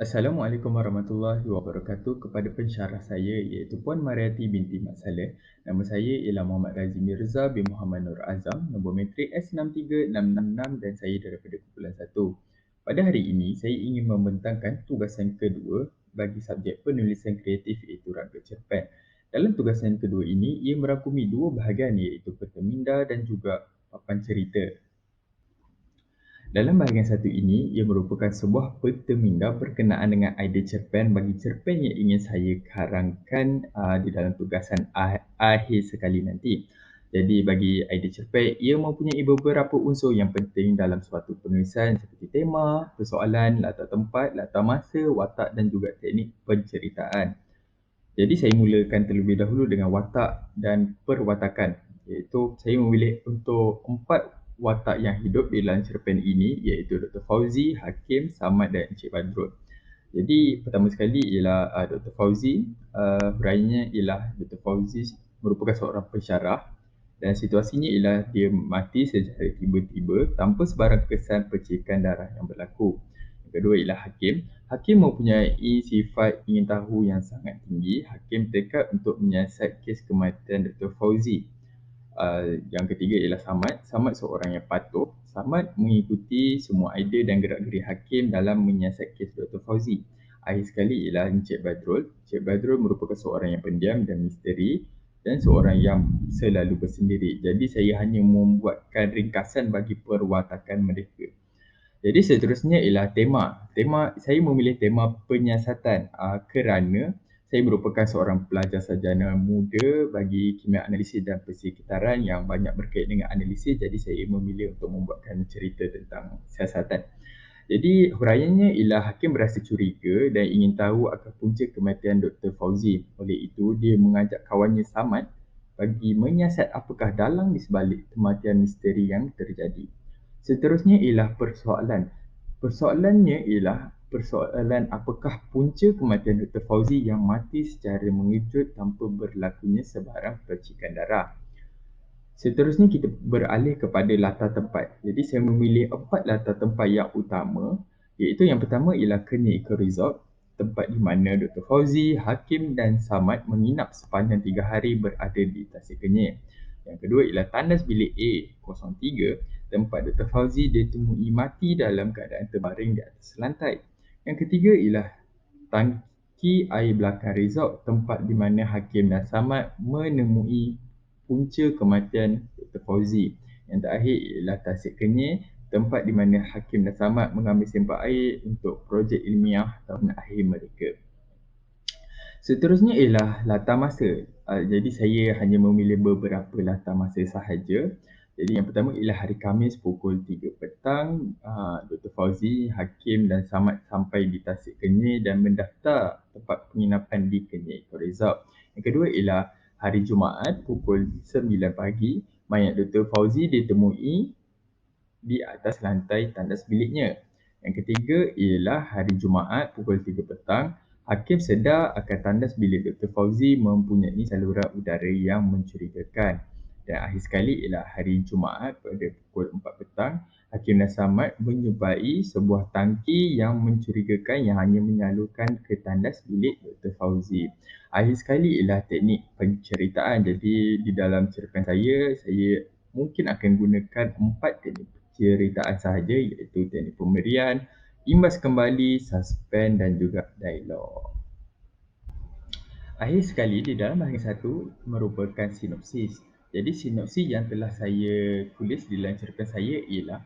Assalamualaikum warahmatullahi wabarakatuh kepada pensyarah saya iaitu Puan Mariati binti Mat Saleh. Nama saya ialah Muhammad Razi Mirza bin Muhammad Nur Azam, nombor matrik S63666 dan saya daripada kumpulan 1. Pada hari ini, saya ingin membentangkan tugasan kedua bagi subjek penulisan kreatif iaitu rangka cerpen. Dalam tugasan kedua ini, ia merangkumi dua bahagian iaitu peta minda dan juga papan cerita. Dalam bahagian satu ini, ia merupakan sebuah peta minda berkenaan dengan idea cerpen bagi cerpen yang ingin saya karangkan di dalam tugasan akhir sekali nanti. Jadi bagi idea cerpen, ia mempunyai beberapa unsur yang penting dalam suatu penulisan seperti tema, persoalan, latar tempat, latar masa, watak dan juga teknik penceritaan. Jadi saya mulakan terlebih dahulu dengan watak dan perwatakan, iaitu saya memilih untuk 4 watak yang hidup di dalam cerpen ini iaitu Dr. Fauzi, Hakim, Samad dan Encik Badrul. Jadi pertama sekali ialah Dr. Fauzi, huraiannya ialah Dr. Fauzi merupakan seorang pensyarah dan situasinya ialah dia mati secara tiba-tiba tanpa sebarang kesan percikan darah yang berlaku. Yang kedua ialah Hakim. Hakim mempunyai sifat ingin tahu yang sangat tinggi. Hakim tekad untuk menyiasat kes kematian Dr. Fauzi. Yang ketiga ialah Samad. Samad seorang yang patuh. Samad mengikuti semua idea dan gerak-gerik Hakim dalam menyiasat kes Dr. Fauzi. Akhir sekali ialah Encik Badrul. Encik Badrul merupakan seorang yang pendiam dan misteri dan seorang yang selalu bersendiri. Jadi saya hanya membuatkan ringkasan bagi perwatakan mereka. Jadi seterusnya ialah tema. Saya memilih tema penyiasatan kerana saya merupakan seorang pelajar sarjana muda bagi kimia analisis dan persekitaran yang banyak berkait dengan analisis, jadi saya memilih untuk membuatkan cerita tentang siasatan. Jadi huraiannya ialah Hakim berasa curiga dan ingin tahu akan punca kematian Dr. Fauzi. Oleh itu, dia mengajak kawannya Samad bagi menyiasat apakah dalang di sebalik kematian misteri yang terjadi. Seterusnya ialah persoalan. Persoalannya ialah persoalan apakah punca kematian Dr. Fauzi yang mati secara mengejut tanpa berlakunya sebarang percikan darah. Seterusnya kita beralih kepada latar tempat. Jadi saya memilih 4 latar tempat yang utama, iaitu yang pertama ialah Kenyir Eco Resort, tempat di mana Dr. Fauzi, Hakim dan Samad menginap sepanjang 3 hari berada di Tasik Kenyir. Yang kedua ialah Tandas Bilik A03, tempat Dr. Fauzi ditemui mati dalam keadaan terbaring di atas lantai. Yang ketiga ialah Tangki Air Belakang Resort, tempat di mana Hakim dan Samad menemui punca kematian Dr. Fauzi. Yang terakhir ialah Tasik Kenyir, tempat di mana Hakim dan Samad mengambil sempak air untuk projek ilmiah tahun akhir mereka. Seterusnya ialah latar masa. Jadi saya hanya memilih beberapa latar masa sahaja. Jadi yang pertama ialah hari Khamis pukul 3 petang, Dr. Fauzi, Hakim dan Samad sampai di Tasik Kenyir dan mendaftar tempat penginapan di Kenyir Eco Resort. Yang kedua ialah hari Jumaat pukul 9 pagi, mayat Dr. Fauzi ditemui di atas lantai tandas biliknya. Yang ketiga ialah hari Jumaat pukul 3 petang, Hakim sedar akan tandas bilik Dr. Fauzi mempunyai saluran udara yang mencurigakan. Dan akhir sekali ialah hari Jumaat pada pukul 4 petang, Hakim dan Samad menjumpai sebuah tangki yang mencurigakan yang hanya menyalurkan ke tandas bilik Dr. Fauzi. Akhir sekali ialah teknik penceritaan. Jadi di dalam cerpen saya mungkin akan gunakan 4 teknik penceritaan sahaja iaitu teknik pemberian, imbas kembali, suspense dan juga dialog. Akhir sekali di dalam bahagian satu merupakan sinopsis. Jadi sinopsis yang telah saya tulis di dalam cerpen saya ialah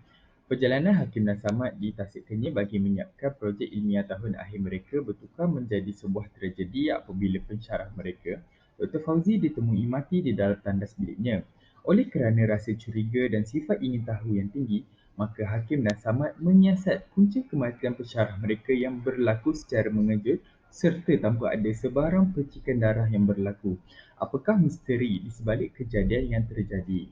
perjalanan Hakim dan Samad di Tasik Kenyir bagi menyiapkan projek ilmiah tahun akhir mereka bertukar menjadi sebuah tragedi apabila pensyarah mereka, Dr. Fauzi ditemui mati di dalam tandas biliknya. Oleh kerana rasa curiga dan sifat ingin tahu yang tinggi, maka Hakim dan Samad menyiasat punca kematian pensyarah mereka yang berlaku secara mengejut serta tanpa ada sebarang percikan darah yang berlaku. Apakah misteri di sebalik kejadian yang terjadi?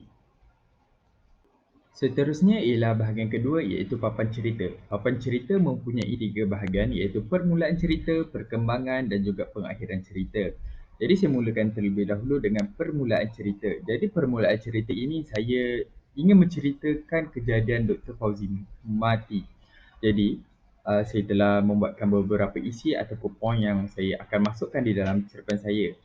Seterusnya ialah bahagian kedua iaitu papan cerita. Papan cerita mempunyai 3 bahagian iaitu permulaan cerita, perkembangan dan juga pengakhiran cerita. Jadi saya mulakan terlebih dahulu dengan permulaan cerita. Jadi permulaan cerita ini saya ingin menceritakan kejadian Dr. Fauzi mati. Jadi saya telah membuatkan beberapa isi ataupun poin yang saya akan masukkan di dalam cerpen saya.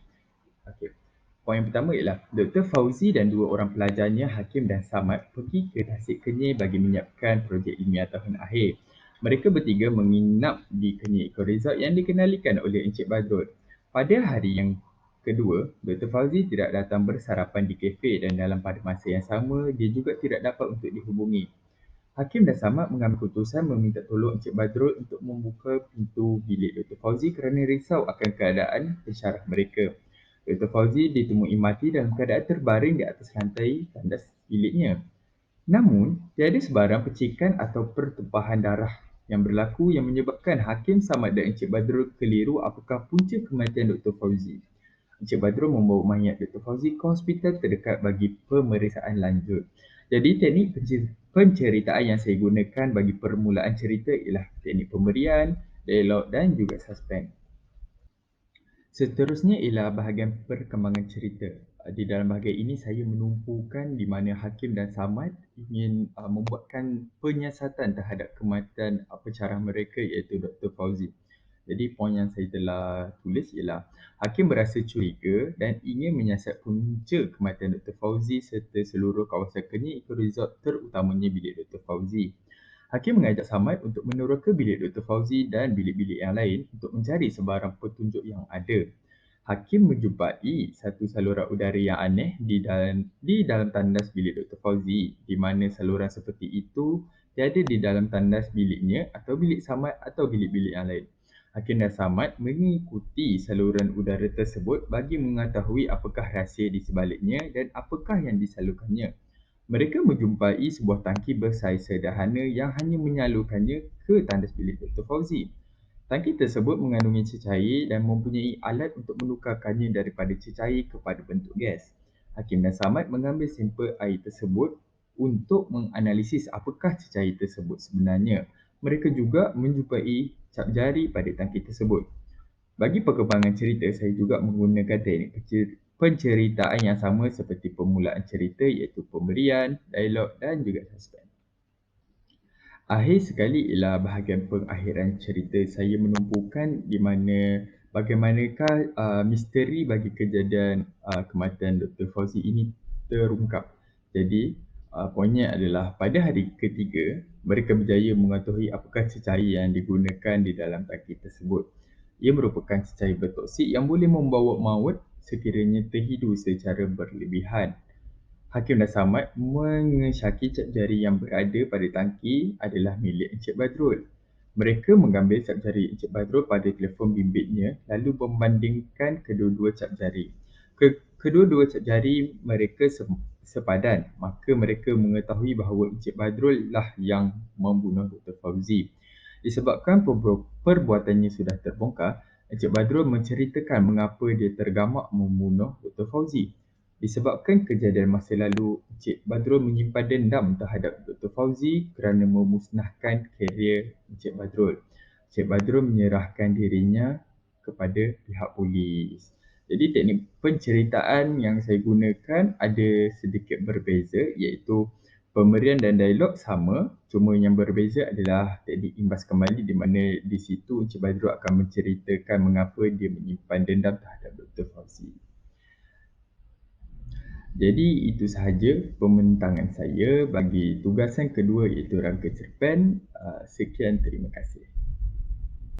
Okey. Poin yang pertama ialah Dr. Fauzi dan dua orang pelajarnya Hakim dan Samad pergi ke Tasik Kenyir bagi menyiapkan projek ilmiah tahun akhir. Mereka bertiga menginap di Kenyir Eco Resort yang dikenalikan oleh Encik Badrul. Pada hari yang kedua, Dr. Fauzi tidak datang bersarapan di kafe dan dalam pada masa yang sama, dia juga tidak dapat untuk dihubungi. Hakim dan Samad mengambil keputusan meminta tolong Encik Badrul untuk membuka pintu bilik Dr. Fauzi kerana risau akan keadaan pensyarah mereka. Dr. Fauzi ditemui mati dalam keadaan terbaring di atas lantai tandas biliknya. Namun, tiada sebarang percikan atau pertumpahan darah yang berlaku yang menyebabkan Hakim Samad dan Encik Badrul keliru apakah punca kematian Dr. Fauzi. Encik Badrul membawa mayat Dr. Fauzi ke hospital terdekat bagi pemeriksaan lanjut. Jadi teknik penceritaan yang saya gunakan bagi permulaan cerita ialah teknik pemberian, dialog dan juga suspens. Seterusnya ialah bahagian perkembangan cerita. Di dalam bahagian ini saya menumpukan di mana Hakim dan Samad ingin membuatkan penyiasatan terhadap kematian pensyarah mereka iaitu Dr. Fauzi. Jadi poin yang saya telah tulis ialah Hakim berasa curiga dan ingin menyiasat punca kematian Dr. Fauzi serta seluruh kawasan Kenyir Eco Resort terutamanya bilik Dr. Fauzi. Hakim mengajak Samad untuk meneroka bilik Dr. Fauzi dan bilik-bilik yang lain untuk mencari sebarang petunjuk yang ada. Hakim menjumpai satu saluran udara yang aneh di dalam tandas bilik Dr. Fauzi, di mana saluran seperti itu tiada di dalam tandas biliknya atau bilik Samad atau bilik-bilik yang lain. Hakim dan Samad mengikuti saluran udara tersebut bagi mengetahui apakah rahsia di sebaliknya dan apakah yang disalurkannya. Mereka menjumpai sebuah tangki bersaiz sederhana yang hanya menyalurkannya ke tandas bilik Dr. Fauzi. Tangki tersebut mengandungi cecair dan mempunyai alat untuk menukarkannya daripada cecair kepada bentuk gas. Hakim dan Samad mengambil sampel air tersebut untuk menganalisis apakah cecair tersebut sebenarnya. Mereka juga menjumpai cap jari pada tangki tersebut. Bagi perkembangan cerita, saya juga menggunakan teknik penceritaan yang sama seperti permulaan cerita iaitu pemberian, dialog dan juga suspens. Akhir sekali ialah bahagian pengakhiran cerita. Saya menumpukan di mana bagaimanakah misteri bagi kejadian kematian Dr. Fauzi ini terungkap. Jadi, poinnya adalah pada hari ketiga, mereka berjaya mengetahui apakah cecair yang digunakan di dalam tangki tersebut. Ia merupakan cecair bertoksik yang boleh membawa maut sekiranya terhidu secara berlebihan. Hakim dan Samad mengesyaki cap jari yang berada pada tangki adalah milik Encik Badrul. Mereka mengambil cap jari Encik Badrul pada telefon bimbitnya lalu membandingkan kedua-dua cap jari. Kedua-dua cap jari mereka sepadan, maka mereka mengetahui bahawa Encik Badrul lah yang membunuh Dr. Fauzi. Disebabkan perbuatannya sudah terbongkar, Encik Badrul menceritakan mengapa dia tergamak membunuh Dr. Fauzi. Disebabkan kejadian masa lalu, Encik Badrul menyimpan dendam terhadap Dr. Fauzi kerana memusnahkan kerjaya Encik Badrul. Encik Badrul menyerahkan dirinya kepada pihak polis. Jadi teknik penceritaan yang saya gunakan ada sedikit berbeza iaitu pemberian dan dialog sama, cuma yang berbeza adalah teknik imbas kembali di mana di situ Encik Badrul akan menceritakan mengapa dia menyimpan dendam terhadap Dr. Fauzi. Jadi itu sahaja pembentangan saya bagi tugasan kedua iaitu rangka cerpen. Sekian, terima kasih.